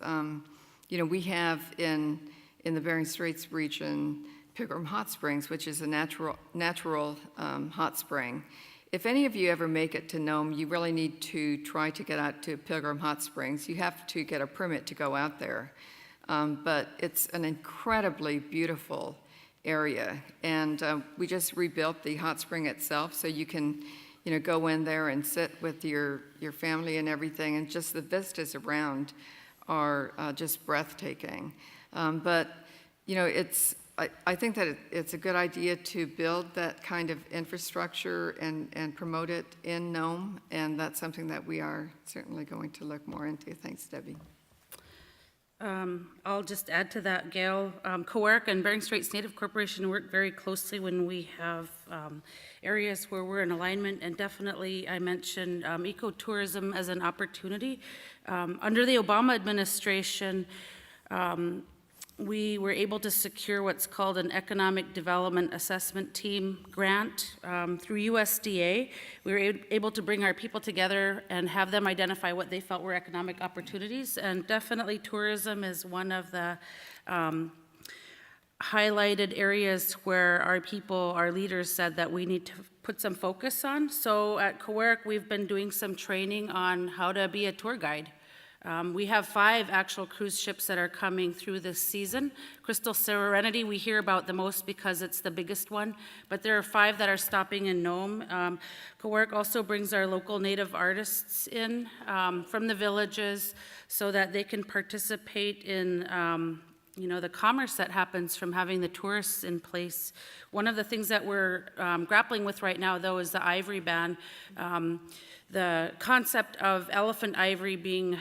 [SPEAKER 3] You know, we have in the Bering Straits region Pilgrim Hot Springs, which is a natural hot spring. If any of you ever make it to Nome, you really need to try to get out to Pilgrim Hot Springs. You have to get a permit to go out there. But it's an incredibly beautiful area. And we just rebuilt the hot spring itself, so you can, you know, go in there and sit with your family and everything. And just the vistas around are just breathtaking. But, you know, I think that it's a good idea to build that kind of infrastructure and promote it in Nome, and that's something that we are certainly going to look more into. Thanks, Debbie.
[SPEAKER 5] I'll just add to that, Gail. COERC and Bering Straits Native Corporation work very closely when we have areas where we're in alignment, and definitely I mentioned ecotourism as an opportunity. Under the Obama administration, we were able to secure what's called an Economic Development Assessment Team grant through USDA. We were able to bring our people together and have them identify what they felt were economic opportunities, and definitely tourism is one of the highlighted areas where our people, our leaders said that we need to put some focus on. So at COERC, we've been doing some training on how to be a tour guide. We have 5 actual cruise ships that are coming through this season. Crystal Serenity we hear about the most because it's the biggest one, but there are 5 that are stopping in Nome. COERC also brings our local native artists in from the villages so that they can participate in you know, the commerce that happens from having the tourists in place. One of the things that we're grappling with right now, though, is the ivory ban. The concept of elephant ivory being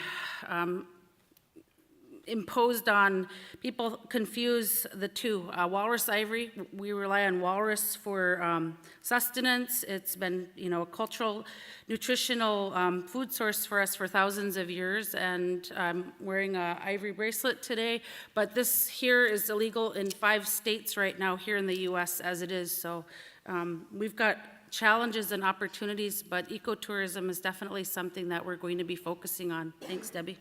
[SPEAKER 5] imposed on people confuse the two. Walrus ivory, we rely on walrus for sustenance. It's been, you know, a cultural, nutritional food source for us for thousands of years, and I'm wearing an ivory bracelet today, but this here is illegal in 5 states right now here in the U.S. as it is, so we've got challenges and opportunities, but ecotourism is definitely something that we're going to be focusing on. Thanks, Debbie.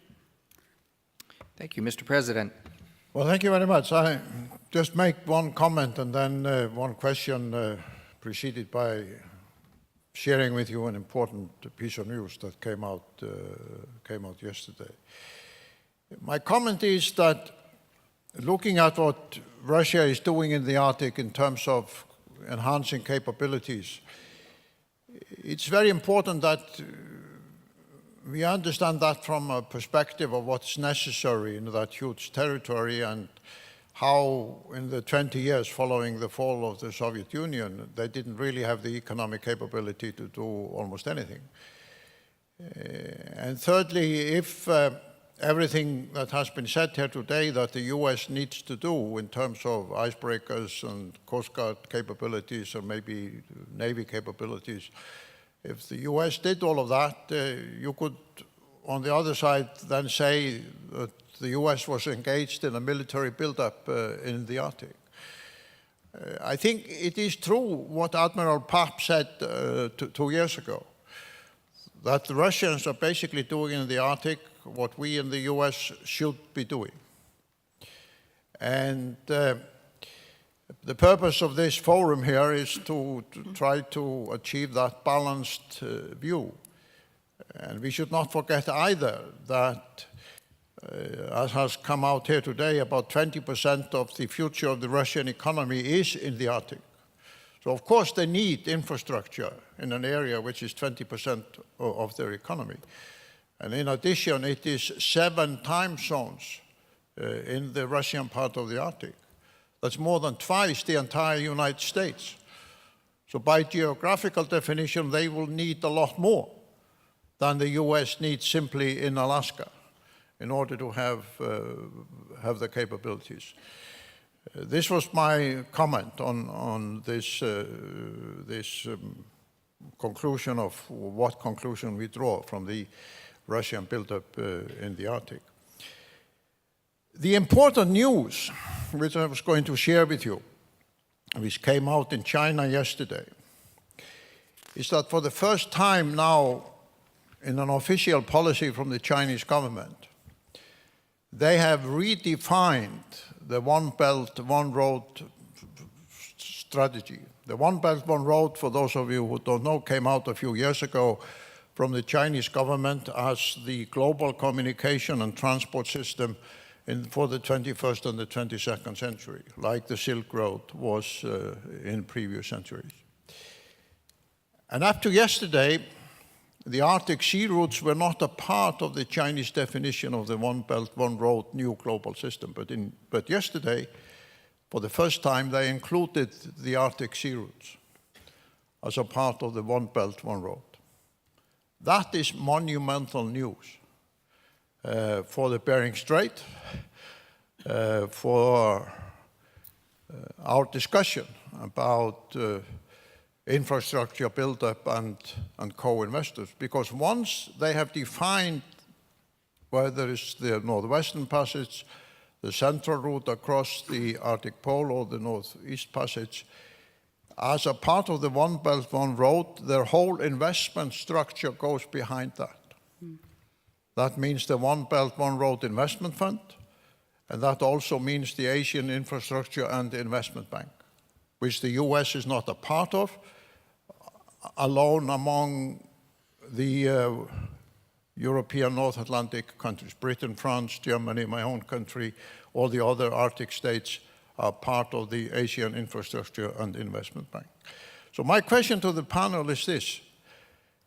[SPEAKER 2] Thank you, Mr. President.
[SPEAKER 10] Well, thank you very much. I just make one comment and then one question preceded by sharing with you an important piece of news that came out yesterday. My comment is that looking at what Russia is doing in the Arctic in terms of enhancing capabilities, it's very important that we understand that from a perspective of what's necessary in that huge territory and how in the 20 years following the fall of the Soviet Union, they didn't really have the economic capability to do almost anything. And thirdly, if everything that has been said here today that the US needs to do in terms of icebreakers and Coast Guard capabilities or maybe Navy capabilities, if the US did all of that, you could, on the other side, then say that the US was engaged in a military buildup in the Arctic. I think it is true what Admiral Papp said 2 years ago, that the Russians are basically doing in the Arctic what we in the US should be doing. And the purpose of this forum here is to try to achieve that balanced view. And we should not forget either that, as has come out here today, about 20% of the future of the Russian economy is in the Arctic. So of course they need infrastructure in an area which is 20% of their economy. And in addition, it is 7 time zones in the Russian part of the Arctic. That's more than twice the entire United States. So by geographical definition, they will need a lot more than the US needs simply in Alaska in order to have the capabilities. This was my comment on this, conclusion of what conclusion we draw from the Russian buildup in the Arctic. The important news, which I was going to share with you, which came out in China yesterday, is that for the first time now in an official policy from the Chinese government, they have redefined the One Belt, One Road strategy. The One Belt, One Road, for those of you who don't know, came out a few years ago from the Chinese government as the global communication and transport system for the 21st and the 22nd century, like the Silk Road was in previous centuries. And up to yesterday, the Arctic sea routes were not a part of the Chinese definition of the One Belt, One Road new global system. But yesterday, for the first time, they included the Arctic sea routes as a part of the One Belt, One Road. That is monumental news for the Bering Strait, for our discussion about infrastructure build-up and co-investors. Because once they have defined whether it's the Northwestern Passage, the central route across the Arctic Pole, or the Northeast Passage, as a part of the One Belt, One Road, their whole investment structure goes behind that. That means the One Belt, One Road Investment Fund, and that also means the Asian Infrastructure and Investment Bank, which the US is not a part of, alone among the European North Atlantic countries. Britain, France, Germany, my own country, all the other Arctic states are part of the Asian Infrastructure and Investment Bank. So my question to the panel is this.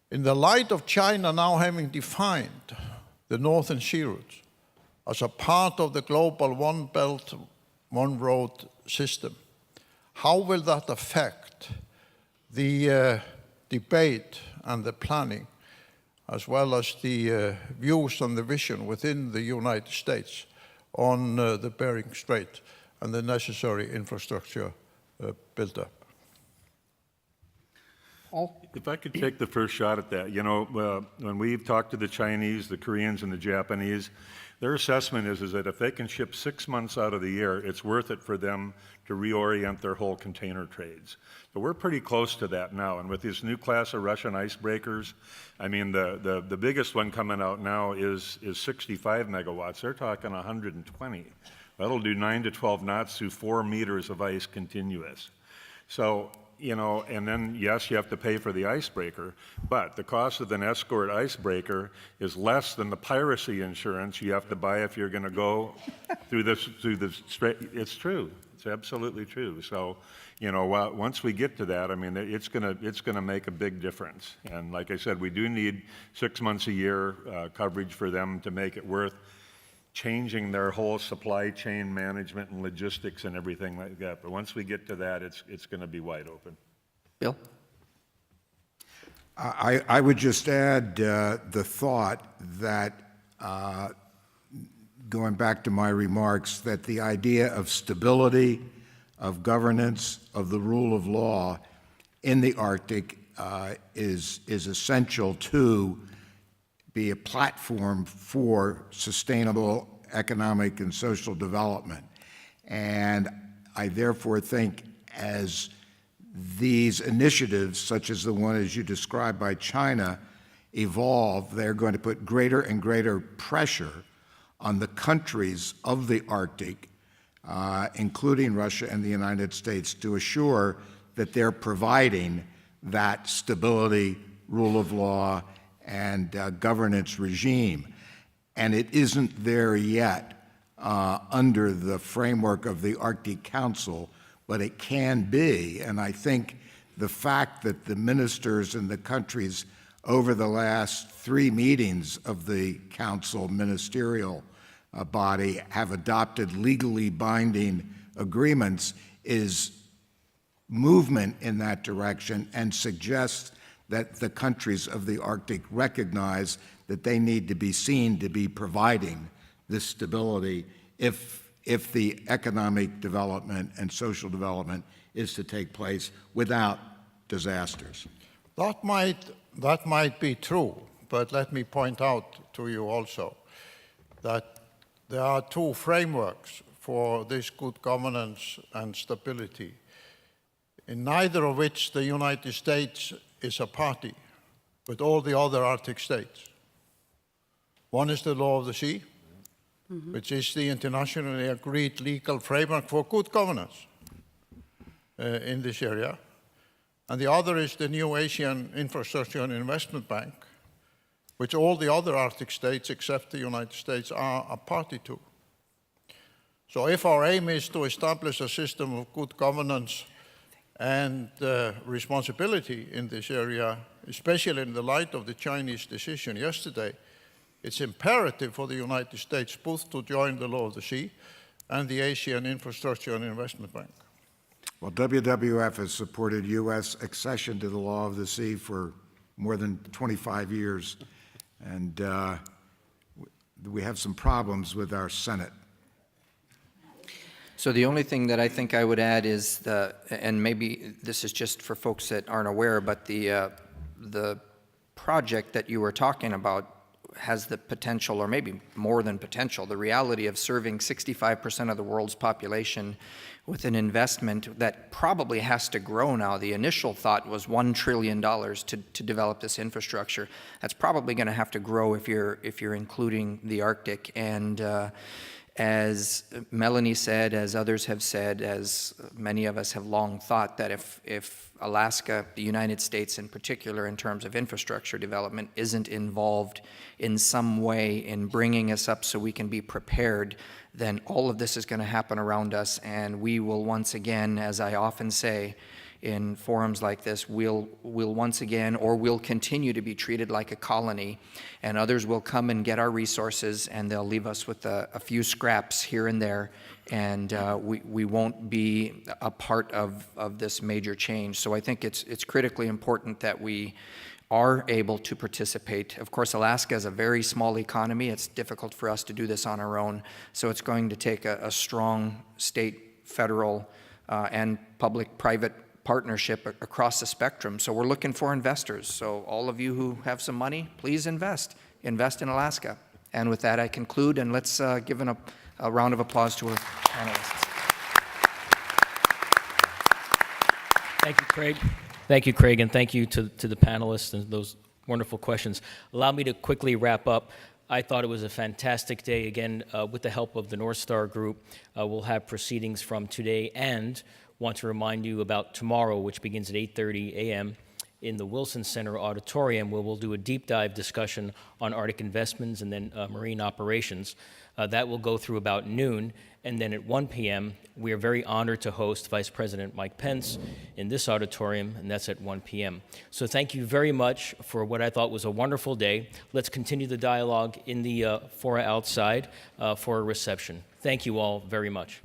[SPEAKER 10] In the light of China now having defined the Northern Sea routes as a part of the global One Belt, One Road system, how will that affect the debate and the planning, as well as the views and the vision within the United States on the Bering Strait and the necessary infrastructure build-up?
[SPEAKER 6] If I could take the first shot at that, you know, when we've talked to the Chinese, the Koreans, and the Japanese, their assessment is that if they can ship 6 months out of the year, it's worth it for them to reorient their whole container trades. But we're pretty close to that now, and with this new class of Russian icebreakers, I mean, the biggest one coming out now is 65 megawatts. They're talking 120. That'll do 9 to 12 knots through 4 meters of ice continuous. So, you know, and then, yes, you have to pay for the icebreaker, but the cost of an escort icebreaker is less than the piracy insurance you have to buy if you're going to go through the strait. It's true. It's absolutely true. So, you know, once we get to that, I mean, it's gonna make a big difference. And like I said, we do need 6 months a year coverage for them to make it worth changing their whole supply chain management and logistics and everything like that. But once we get to that, it's going to be wide open.
[SPEAKER 2] Bill?
[SPEAKER 4] I would just add the thought that, going back to my remarks, that the idea of stability, of governance, of the rule of law in the Arctic is essential to be a platform for sustainable economic and social development. And I therefore think as these initiatives, such as the one as you described by China, evolve, they're going to put greater and greater pressure on the countries of the Arctic, including Russia and the United States, to assure that they're providing that stability, rule of law, and governance regime. And it isn't there yet under the framework of the Arctic Council, but it can be. And I think the fact that the ministers in the countries over the last 3 meetings of the Council ministerial body have adopted legally binding agreements is movement in that direction and suggests that the countries of the Arctic recognize that they need to be seen to be providing this stability if the economic development and social development is to take place without disasters.
[SPEAKER 10] That might be true, but let me point out to you also that there are two frameworks for this good governance and stability, in neither of which the United States is a party, but all the other Arctic states. One is the law of the sea, which is the internationally agreed legal framework for good governance in this area. And the other is the new Asian Infrastructure and Investment Bank, which all the other Arctic states except the United States are a party to. So if our aim is to establish a system of good governance and responsibility in this area, especially in the light of the Chinese decision yesterday, it's imperative for the United States both to join the law of the sea and the Asian Infrastructure and Investment Bank.
[SPEAKER 4] Well, WWF has supported U.S. accession to the law of the sea for more than 25 years, and we have some problems with our Senate.
[SPEAKER 2] So the only thing that I think I would add is and maybe this is just for folks that aren't aware, but the project that you were talking about has the potential, or maybe more than potential, the reality of serving 65% of the world's population with an investment that probably has to grow now. The initial thought was $1 trillion to develop this infrastructure. That's probably going to have to grow if you're including the Arctic. And as Melanie said, as others have said, as many of us have long thought, that if Alaska, the United States in particular, in terms of infrastructure development, isn't involved in some way in bringing us up so we can be prepared, then all of this is going to happen around us, and we will once again, as I often say in forums like this, we'll once again, or we'll continue to be treated like a colony, and others will come and get our resources, and they'll leave us with a few scraps here and there, and we won't be a part of this major change. So I think it's critically important that we are able to participate. Of course, Alaska is a very small economy. It's difficult for us to do this on our own, so it's going to take a strong state, federal, and public-private partnership across the spectrum. So we're looking for investors. So all of you who have some money, please invest in Alaska. And with that, I conclude, and let's give a round of applause to our panelists.
[SPEAKER 1] Thank you, Craig. Thank you, Craig, and thank you to the panelists and those wonderful questions. Allow me to quickly wrap up. I thought it was a fantastic day. Again, with the help of the North Star Group, we'll have proceedings from today, and want to remind you about tomorrow, which begins at 8:30 a.m. in the Wilson Center Auditorium, where we'll do a deep dive discussion on Arctic investments and then marine operations. That will go through about noon, and then at 1 p.m., we are very honored to host Vice President Mike Pence in this auditorium, and that's at 1 p.m. So thank you very much for what I thought was a wonderful day. Let's continue the dialogue in the fora outside for a reception. Thank you all very much.